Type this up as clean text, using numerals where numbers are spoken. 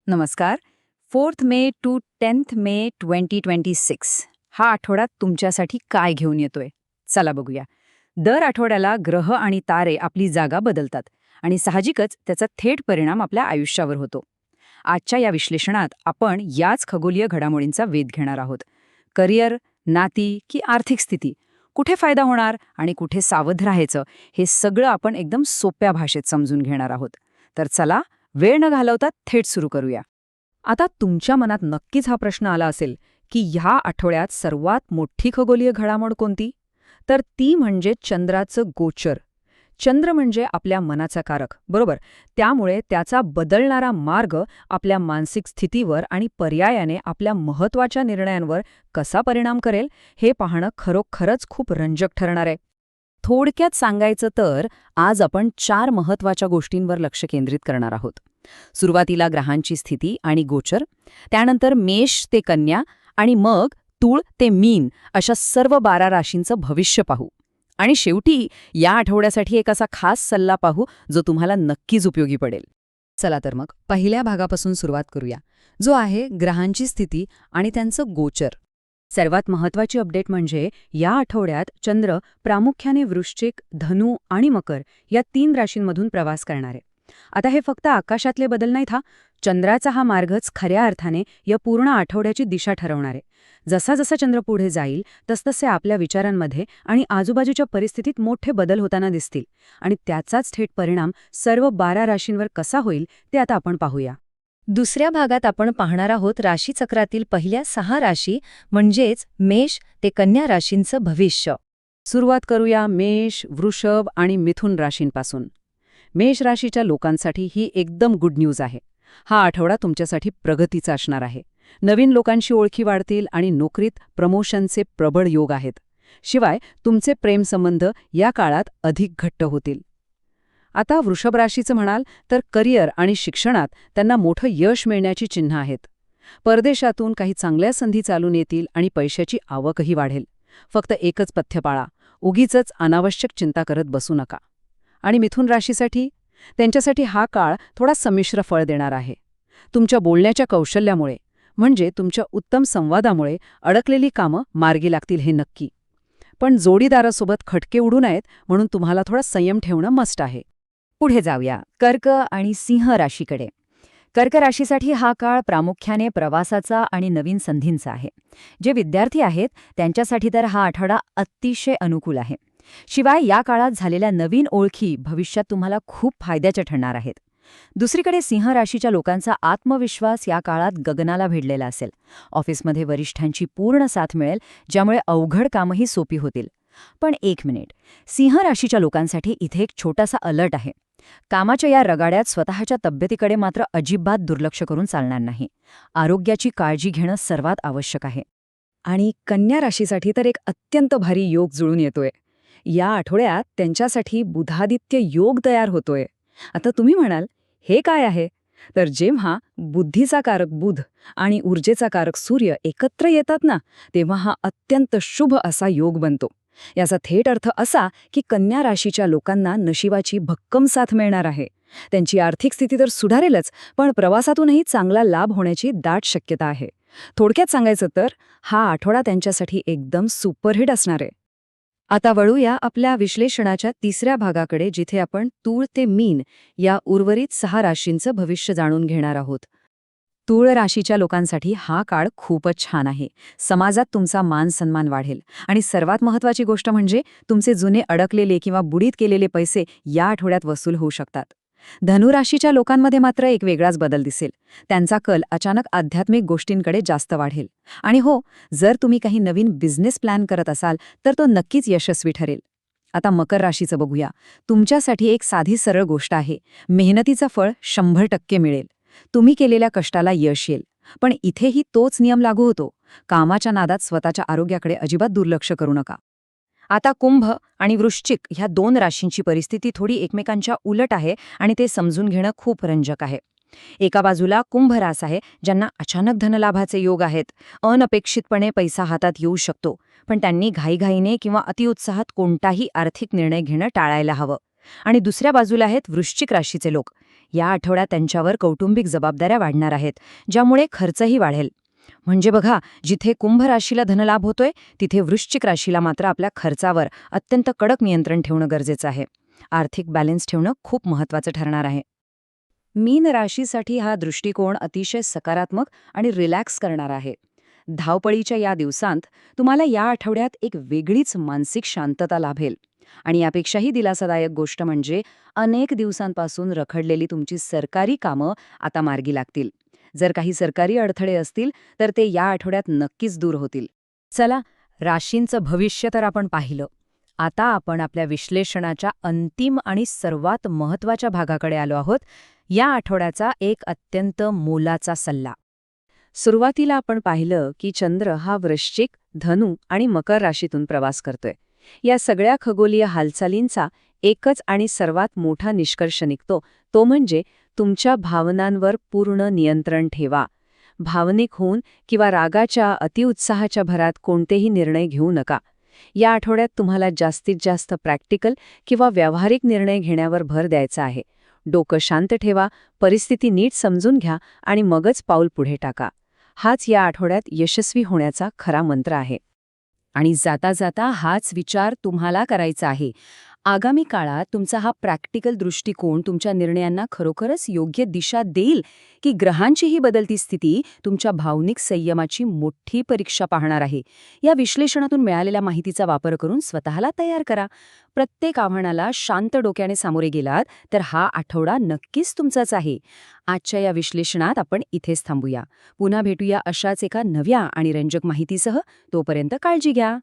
नमस्कार. 4 मे टू 10 मे 2026 हा आठवडा तुमच्यासाठी काय घेऊन येतोय? चला बघूया. दर आठवड्याला ग्रह आणि तारे आपली जागा बदलतात आणि साहजिकच त्याचा थेट परिणाम आपल्या आयुष्यावर होतो. आजच्या या विश्लेषणात आपण याच खगोलीय घडामोडींचा वेध घेणार आहोत. करिअर, नाती की आर्थिक स्थिती, कुठे फायदा होणार आणि कुठे सावध राहायचं, हे सगळं आपण एकदम सोप्या भाषेत समजून घेणार आहोत. तर चला, वेळ न घालवता थेट सुरू करूया. आता तुमच्या मनात नक्कीच हा प्रश्न आला असेल की ह्या आठवड्यात सर्वात मोठी खगोलीय घडामोड कोणती? तर ती म्हणजे चंद्राचं गोचर. चंद्र म्हणजे आपल्या मनाचा कारक, बरोबर? त्यामुळे त्याचा बदलणारा मार्ग आपल्या मानसिक स्थितीवर आणि पर्यायाने आपल्या महत्त्वाच्या निर्णयांवर कसा परिणाम करेल, हे पाहणं खरोखरच खूप रंजक ठरणार आहे. थोडक्यात सांगायचं तर आज आपण 4 महत्त्वाच्या गोष्टींवर लक्ष केंद्रित करणार आहोत. सुरुवातीला ग्रहांची स्थिती आणि गोचर, त्यानंतर मेष ते कन्या आणि मग तूळ ते मीन अशा सर्व 12 राशींचं भविष्य पाहू. आणि शेवटी या आठवड्यासाठी एक असा खास सल्ला पाहू जो तुम्हाला नक्कीच उपयोगी पडेल. चला तर मग पहिल्या भागापासून सुरुवात करूया, जो आहे ग्रहांची स्थिती आणि त्यांचं गोचर. सर्वात महत्त्वाची अपडेट म्हणजे या आठवड्यात चंद्र प्रामुख्याने वृश्चिक, धनु आणि मकर या 3 राशींमधून प्रवास करणार आहे. आता हे फक्त आकाशातले बदल नाहीत हा, चंद्राचा हा मार्गच खऱ्या अर्थाने या पूर्ण आठवड्याची दिशा ठरवणार आहे. जसा जसा चंद्र पुढे जाईल तसतसे आपल्या विचारांमध्ये आणि आजूबाजूच्या परिस्थितीत मोठे बदल होताना दिसतील आणि त्याचाच थेट परिणाम सर्व 12 राशींवर कसा होईल ते आता आपण पाहूया. दुसऱ्या भागात आपण पाहणार आहोत राशीचक्रातील पहिल्या 6 राशी म्हणजेच मेष ते कन्या राशींचं भविष्य. सुरुवात करूया मेष, वृषभ आणि मिथुन राशींपासून. मेष राशीच्या लोकांसाठी ही एकदम गुड न्यूज आहे. हा आठवडा तुमच्यासाठी प्रगतीचा असणार आहे. नवीन लोकांशी ओळखी वाढतील आणि नोकरीत प्रमोशनचे प्रबळ योग आहेत. शिवाय तुमचे प्रेमसंबंध या काळात अधिक घट्ट होतील. आता वृषभ राशीचं म्हणाल तर करिअर आणि शिक्षणात त्यांना मोठं यश मिळण्याची चिन्ह आहेत. परदेशातून काही चांगल्या संधी चालून येतील आणि पैशाची आवकही वाढेल. फक्त एकच पथ्य पाळा, उगीचच अनावश्यक चिंता करत बसू नका. आणि मिथुन राशीसाठी त्यांच्यासाठी हा काळ थोडा संमिश्र फळ देणार आहे. तुमच्या बोलण्याच्या कौशल्यामुळे म्हणजे तुमच्या उत्तम संवादामुळे अडकलेली कामं मार्गी लागतील हे नक्की. पण जोडीदारासोबत खटके उडू नयेत म्हणून तुम्हाला थोडा संयम ठेवणं मस्ट आहे. पुढे जाऊया कर्क आणि सिंह राशीकडे. कर्क राशीसाठी हा काळ प्रामुख्याने प्रवासाचा आणि नवीन संधींचा आहे. जे विद्यार्थी आहेत त्यांच्यासाठी तर हा आठवडा अतिशय अनुकूल आहे. शिवाय या काळात झालेल्या नवीन ओळखी भविष्यात तुम्हाला खूप फायद्याच्या ठरणार आहेत. दुसरीकडे सिंह राशीच्या लोकांचा आत्मविश्वास या काळात गगनाला भिडलेला असेल. ऑफिसमध्ये वरिष्ठांची पूर्ण साथ मिळेल, ज्यामुळे अवघड कामही सोपी होतील. पण एक मिनिट, सिंह राशीच्या लोकांसाठी इथे एक छोटासा अलर्ट आहे. कामाच्या या रगाड्यात स्वतःच्या तब्येतीकडे मात्र अजिबात दुर्लक्ष करून चालणार नाही. आरोग्याची काळजी घेणं सर्वात आवश्यक आहे. आणि कन्या राशीसाठी तर एक अत्यंत भारी योग जुळून येतोय. या आठवड्यात त्यांच्यासाठी बुधादित्य योग तयार होतोय. आता तुम्ही म्हणाल, हे काय आहे? तर जेव्हा बुद्धीचा कारक बुध आणि ऊर्जेचा कारक सूर्य एकत्र येतात ना, तेव्हा हा अत्यंत शुभ असा योग बनतो. याचा थेट अर्थ असा की कन्या राशीच्या लोकांना नशिबाची भक्कम साथ मिळणार आहे. त्यांची आर्थिक स्थिती तर सुधारेलच, पण प्रवासातूनही चांगला लाभ होण्याची दाट शक्यता आहे. थोडक्यात सांगायचं तर हा आठवडा त्यांच्यासाठी एकदम सुपरहिट असणार आहे. आता वळूया आपल्या विश्लेषणाच्या तिसऱ्या भागाकडे, जिथे आपण तूळ ते मीन या उर्वरित 6 राशींचं भविष्य जाणून घेणार आहोत. तूळ राशीच्या लोकांसाठी हा काळ खूपच छान आहे. समाजात तुमचा मान सन्मान वाढेल आणि सर्वात महत्त्वाची गोष्ट म्हणजे तुमचे जुने अडकलेले किंवा बुडीत केलेले पैसे या आठवड्यात वसूल होऊ शकतात. धनुराशीच्या लोकांमध्ये मात्र एक वेगळाच बदल दिसेल. त्यांचा कल अचानक आध्यात्मिक गोष्टींकडे जास्त वाढेल. आणि हो, जर तुम्ही काही नवीन बिझनेस प्लॅन करत असाल तर तो नक्कीच यशस्वी ठरेल. आता मकर राशीचं बघूया. तुमच्यासाठी एक साधी सरळ गोष्ट आहे. मेहनतीचं फळ 100% मिळेल. तुम्ही केलेल्या कष्टाला यश येईल. पण इथेही तोच नियम लागू होतो. कामाच्या नादात स्वतःच्या आरोग्याकडे अजिबात दुर्लक्ष करू नका. आता कुंभ आणि वृश्चिक ह्या 2 राशींची परिस्थिती थोडी एकमेकांच्या उलट आहे आणि ते समजून घेणं खूप रंजक आहे. एका बाजूला कुंभ रास आहे, ज्यांना अचानक धनलाभाचे योग आहेत. अनपेक्षितपणे पैसा हातात येऊ शकतो, पण त्यांनी घाईघाईने किंवा अतिउत्साहात कोणताही आर्थिक निर्णय घेणं टाळायला हवं. आणि दुसऱ्या बाजूला आहेत वृश्चिक राशीचे लोक. या आठवड्यात त्यांच्यावर कौटुंबिक जबाबदाऱ्या वाढणार आहेत, ज्यामुळे खर्चही वाढेल. म्हणजे बघा, जिथे कुंभ राशीला धनलाभ होतोय, तिथे वृश्चिक राशीला मात्र आपल्या खर्चावर अत्यंत कडक नियंत्रण ठेवणं गरजेचं आहे. आर्थिक बॅलन्स ठेवणं खूप महत्त्वाचं ठरणार आहे. मीन राशीसाठी हा दृष्टिकोन अतिशय सकारात्मक आणि रिलॅक्स करणार आहे. धावपळीच्या या दिवसांत तुम्हाला या आठवड्यात एक वेगळीच मानसिक शांतता लाभेल. आणि यापेक्षाही दिलासादायक गोष्ट म्हणजे अनेक दिवसांपासून रखडलेली तुमची सरकारी कामं आता मार्गी लागतील. जर काही सरकारी अडथळे असतील तर ते या आठवड्यात नक्कीच दूर होतील. चला, राशींचं भविष्य तर आपण पाहिलं. आता आपण आपल्या विश्लेषणाच्या अंतिम आणि सर्वात महत्त्वाच्या भागाकडे आलो आहोत, या आठवड्याचा एक अत्यंत मोलाचा सल्ला. सुरुवातीला आपण पाहिलं की चंद्र हा वृश्चिक, धनु आणि मकर राशीतून प्रवास करतोय. या सगळ्या खगोलीय हालचालींचा एकच आणि सर्वात मोठा निष्कर्ष निघतो, तो म्हणजे तुमच्या भावनांवर पूर्ण नियंत्रण ठेवा. भावनिक होऊन किंवा रागाच्या अतिउत्साहाच्या भरात कोणतेही निर्णय घेऊ नका. या आठवड्यात तुम्हाला जास्तीत जास्त प्रॅक्टिकल किंवा व्यावहारिक निर्णय घेण्यावर भर द्यायचा आहे. डोकं शांत ठेवा, परिस्थिती नीट समजून घ्या आणि मगच पाऊल पुढे टाका. हाच या आठवड्यात यशस्वी होण्याचा खरा मंत्र आहे. आणि जाता जाता हाच विचार तुम्हाला करायचा आहे. आगामी काळात तुमचा हा प्रॅक्टिकल दृष्टिकोन तुमच्या निर्णयांना खरोखरच योग्य दिशा देईल, की ग्रहांची ही बदलती स्थिती तुमच्या भावनिक संयमाची मोठी परीक्षा पाहणार आहे. या विश्लेषणातून मिळालेल्या माहितीचा वापर करून स्वतःला तयार करा. प्रत्येक आव्हानाला शांत डोक्याने सामोरे गेलात तर हा आठवडा नक्कीच तुमचाच आहे. आजच्या या विश्लेषणात आपण इथेच थांबूया. पुन्हा भेटूया अशाच एका नव्या आणि रंजक माहितीसह. तोपर्यंत काळजी घ्या.